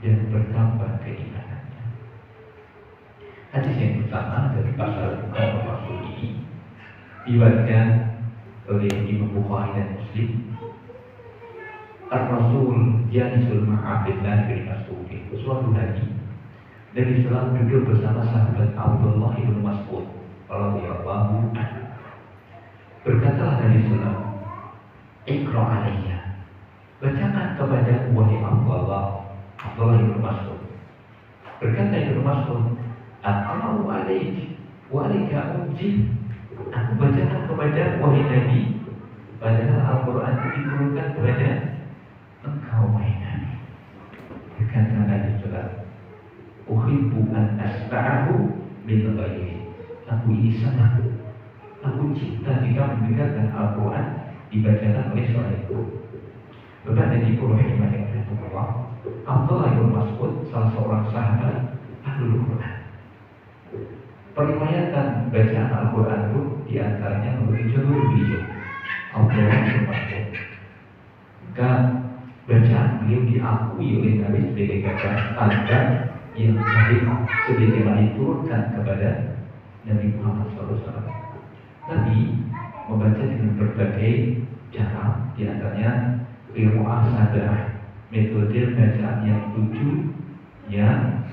dan bertambah keimanannya. Hadis yang pertama dari pasal Bukhari Rasul ini diriwayatkan oleh Imam Bukhari dan Muslim. Ar-Rasul jalisul ma'abdillah bin Mas'ud. Suatu hari Nabi SAW duduk bersama sahabat Abdullah bin Mas'ud radhiyallahu anhu. Berkatalah Nabi SAW, "Iqra' alayya." Bacakan kepada wahai Abdullah bin Mas'ud. Berkata Ibnu Mas'ud, "Aqra'u alayk wa alayka unzil." Aku bacakan kepada wahai Nabi, padahal Al-Quran itu diturunkan kepada engkau wahai Nabi. Berkata Nabi SAW, "Uhibbu an asma'ahu min ghairi." Aku ini sangat, aku cinta jika mendengarkan Al-Quran dibacakan oleh suamiku. Berkata di rahimahullah, Abdullah bin Mas'ud salah seorang sahabat Ahlul Quran. Periwayatan bacaan Al-Quran itu diantaranya menurut jalur beliau Abdullah bin Mas'ud. Maka bacaan beliau diakui oleh Nabi sebagai tanda yang baik sebagaimana diturunkan kepada Nabi Muhammad SAW. Nabi membaca dengan berbagai cara, diantaranya qiraah sadah, metode bacaan yang 7 yang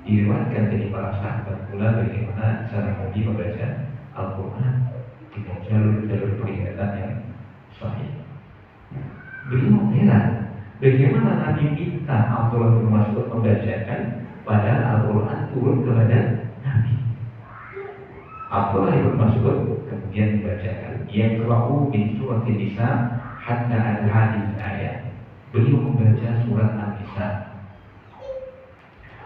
diriwayatkan dari para sahabat pula bagaimana cara Nabi membaca Al-Quran dengan jalur-jalur peringatan yang sahih. Beliau heran bagaimana Nabi minta Abdullah bin Mas'ud membacakan padahal Al-Quran turun kepada Nabi. Abdullah bin Mas'ud kemudian membacakan yaqra'u min suratin Nisa hatta al-hadis ayat. Beliau membaca surat An-Nisa.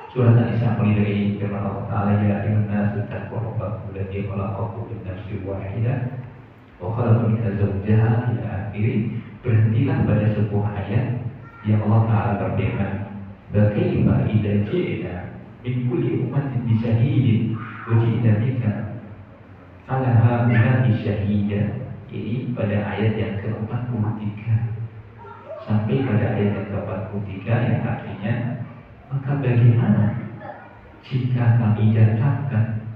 Surat An-Nisa mulai dari firman Allah Ta'ala, ya ayyuhan nasu taqu rabbakum alladzi khalaqakum min nafsin wahidah wa khalaqa minha zawjaha ila akhir. Berhentilah pada sebuah ayat yang Allah Ta'ala berfirman, "Bagaimana idza ji'na min kulli ummatin bi shahidin wa ji'na bika ala haula'i shahida." Ini pada ayat yang ke-43 sampai pada ayat yang ke-43 yang artinya, maka bagaimana jika kami datangkan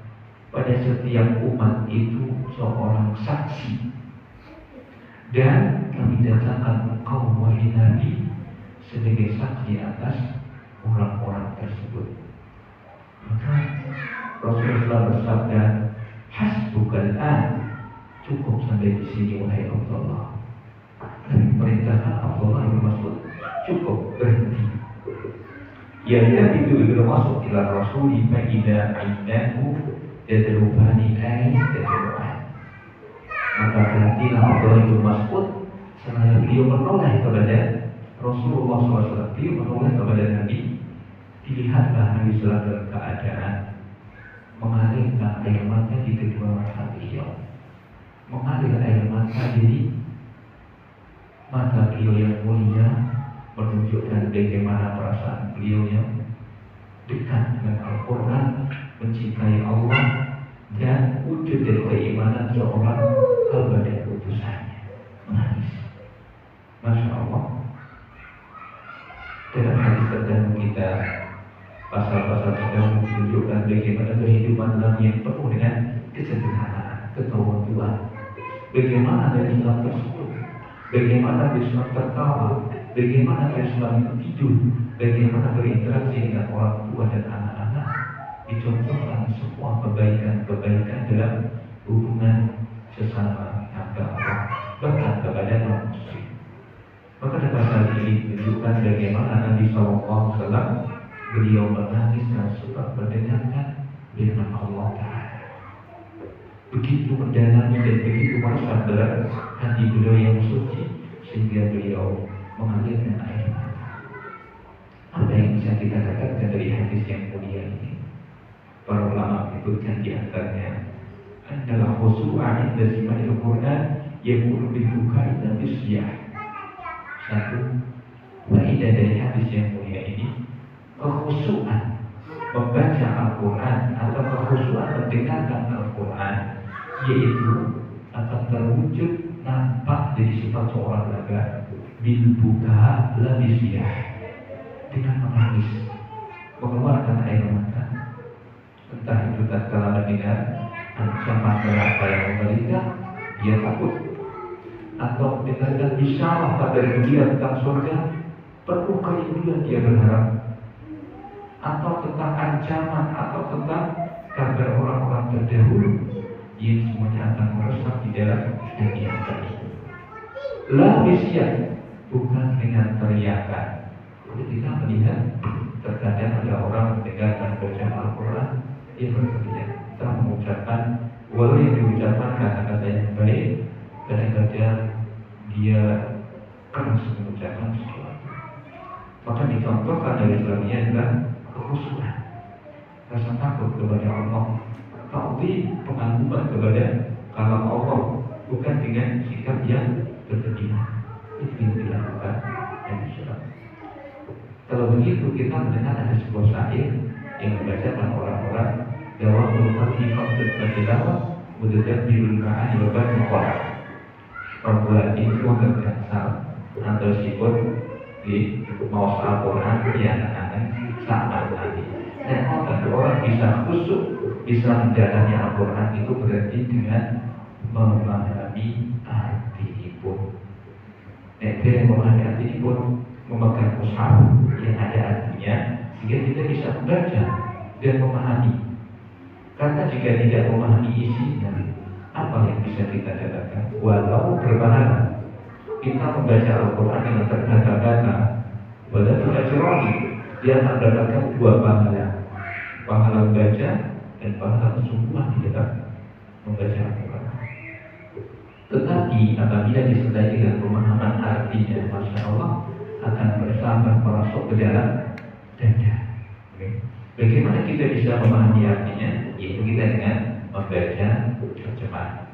pada setiap umat itu seorang saksi, dan kami datangkan engkau wahai Nabi sebagai saksi atas orang-orang tersebut. Maka Rasulullah bersabda, "Hasbukal an." Cukup sampai di sini wahai Abdullah. Dan perintahkan Abdullah bin Mas'ud, cukup, berhenti. Ya itu masuk ila Rasul fa'idha ainahu tadrubani ayat tadruban. Maka berhentilah Abdullah bin Mas'ud seraya beliau menoleh kepada Rasulullah SAW. Beliau menoleh kepada Nabi. Dilihatlah Nabi SAW dalam keadaan mengalirkan air mata di kedua mata beliau. Mengalir air mata dari mata beliau yang mulia, menunjukkan bagaimana perasaan beliau yang dekat dengan Al-Quran, mencintai Allah, dan wujud dari keimanan seorang hamba dan utusannya. Menangis. Masya Allah. Dalam hadis terdahulu kita, pasal-pasal terdahulu menunjukkan bagaimana kehidupan dalam yang penuh dengan kesederhanaan, ketawaduan. Bagaimana dari Islam tersebut, bagaimana Islam tertawa, bagaimana Islam tidur, bagaimana berinteraksi dengan orang tua dan anak-anak, dicontohkan semua kebaikan-kebaikan dalam hubungan sesama hamba Allah, bahkan kepada non-muslim. Maka dalam hal ini menunjukkan bagaimana Nabi SAW beliau menangis dan suka mendengarkan firman Allah Ta'ala. Begitu mendalami dan begitu merasa berat hati beliau yang suci sehingga beliau mengalirkan air mata. Apa yang bisa kita dapatkan dari hadis yang mulia ini? Para ulama menyebutkan di antaranya adalah khusu'an inda sima'il Quran yakunu bibukai dan bisyah. Satu, faedah dari hadis yang mulia ini, kekhusu'an membaca Al-Quran atau kekhusu'an mendengarkan Al-Quran, yaitu akan terwujud nampak dari sifat seorang laga bil buka la bisyah, dengan menangis, mengeluarkan air mata, entah itu tatkala mendengar ancaman neraka yang mengerikan, dia takut, atau mendengarkan bisyarah kabar gembira tentang surga, penuh kerinduan dia berharap, atau tentang ancaman atau tentang kabar orang-orang terdahulu yang semuanya akan meresap di dalam dunia ini. La bisyan, bukan dengan teriakan. Jadi kita melihat terkadang ada orang mendengarkan bacaan Al-Quran, dia berteriak, kita mengucapkan, walau yang diucapkan kata-kata yang baik, kadang-kadang dia keras mengucapkan sesuatu. Maka dicontohkan dari Islamnya adalah kekhusyuan, rasa takut kepada Allah, ta'zim, pengagungan kepada kalam Allah, bukan dengan sikap yang berlebihan. Itu yang dilakukan yang Islam. Kalau begitu kita mendengar ada sebuah syair yang dibacakan orang-orang dalam merupakan konsep bertilawah mudzabbirul ma'ani wa bani qara. Perbuatan itu terkasar atau siput di mau Al-Quran yang akan sama tadi. Dan orang bisa khusyuk, bisa mendalami Al-Quran itu berarti dengan memahami arti pun. Dengan memahami arti pun, memegang mushaf yang ada artinya, sehingga kita bisa membaca dan memahami. Karena jika tidak memahami isinya, apa yang bisa kita dapatkan? Walau berpahala, kita membaca Al-Quran dengan terkata-kata, walau ajrani, dia akan mendapatkan dua pahala, pahala membaca dan pahala kesungguhan di dalam membaca Al-Quran. Tetapi apabila disertai dengan pemahaman artinya, Masya Allah, akan bersama merasuk ke dalam dada. Bagaimana kita bisa memahami artinya? Yaitu kita dengan membaca terjemahan,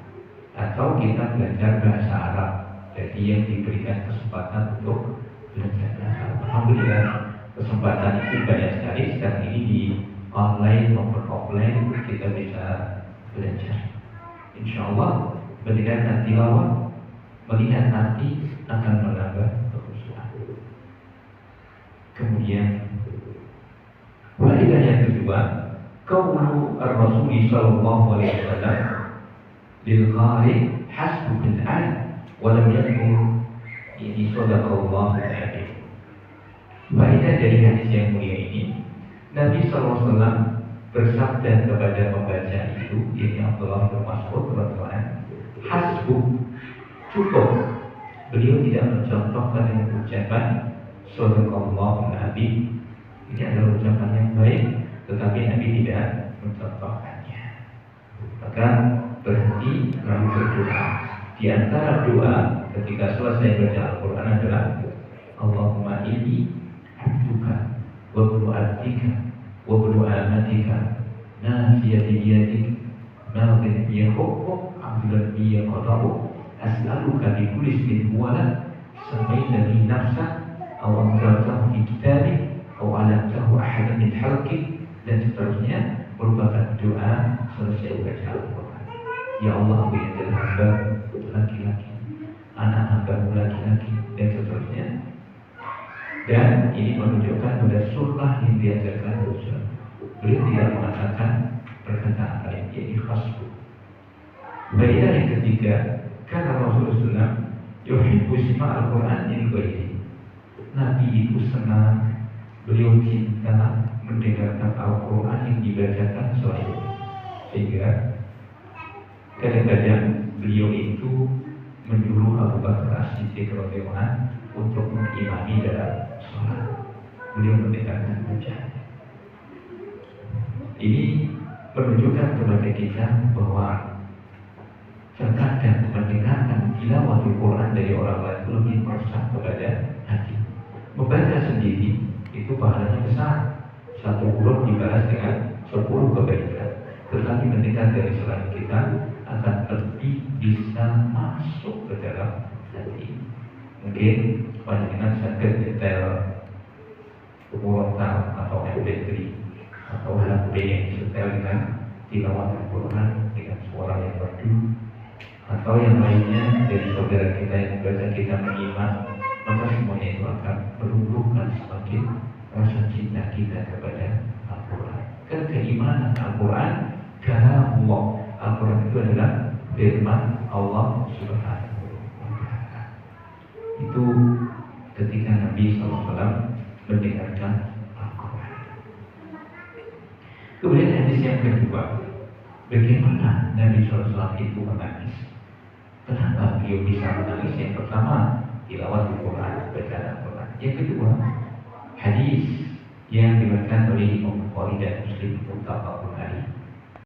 atau kita belajar bahasa Arab. Jadi yang diberikan kesempatan untuk belajar bahasa Arab, alhamdulillah kesempatan itu banyak sekali. Sekarang ini di online maupun offline kita bisa belajar. Insya Allah mendengarkan tilawah, melihat arti akan menambah kekhusyuan. Kemudian faedah yang kedua, qaulu ar-Rasul sallallahu alaihi wasallam lil qari hasbuka al-an wa lam yakun ini sadaqallahu alaihi. Faedah dari hadis yang mulia ini, Nabi sallallahu alaihi wasallam bersabda kepada pembaca itu, yakni Abdullah bin Mas'ud radhiyallahu anhu, hasbu, cukup. Beliau tidak mencontohkan dengan ucapan sadaqallahu alaihi. Ini adalah ucapan yang baik, tetapi Nabi tidak mencontohkannya. Maka berhenti lalu berdoa. Di antara doa ketika selesai baca Al-Quran adalah Allahumma inni abduka wa ibnu abdika wa ibnu amatika nasiyati biyadik madin bi hukmuk abdan bi qada'u as'aluka bi kulli ismin huwa lak samaita bi nafsak aw anzaltahu fi kitabik aw 'allamtahu ahadan min khalqik, dan seterusnya merupakan doa selesai baca Al-Quran. Ya Allah, aku yang adalah hamba laki-laki, anak hambamu laki-laki, dan seterusnya. Dan ini menunjukkan pada sunnah yang diajarkan Rasul. Beliau tidak mengatakan perkataan lain, yaitu khasbu. Faedah yang ketiga, karena Rasulullah yuhibbu sima' Al-Quran min ghairi. Nabi itu senang, beliau cinta mendengarkan Al-Quran yang dibacakan selain, sehingga kadang-kadang beliau itu menyuruh Abu Bakar As-Siddiq radhiyallahu anhu untuk mengimami dalam sholat. Beliau mendengarkan bacaan. Ini menunjukkan kepada kita bahwa terkadang mendengarkan tilawatul Quran dari orang lain lebih meresap kepada hati. Membaca sendiri itu pahalanya besar. Satu huruf dibalas dengan 10 kebaikan. Tetapi mendengar dari selain kita akan lebih bisa masuk ke dalam hati. Mungkin panjenengan sakit detail kuota atau MP3 atau HP yang disetel dengan tilawah Al-Quran dengan suara yang merdu, atau yang lainnya dari saudara kita yang membaca kita menyimak, maka semuanya itu akan menumbuhkan semakin kita kepada Al-Quran. Karena keimanan Al-Quran kalamullah. Al-Quran itu adalah firman Allah Subhanahu wa Ta'ala. Itu ketika Nabi SAW mendengarkan Al-Quran. Kemudian hadis yang kedua, bagaimana Nabi SAW itu menangis? Kenapa beliau bisa menangis? Yang pertama, tilawat Al-Quran, bacaan Al-Quran. Yang kedua, hadis yang diberikan oleh Imam Bukhari dan Muslim muttafaqun alaih.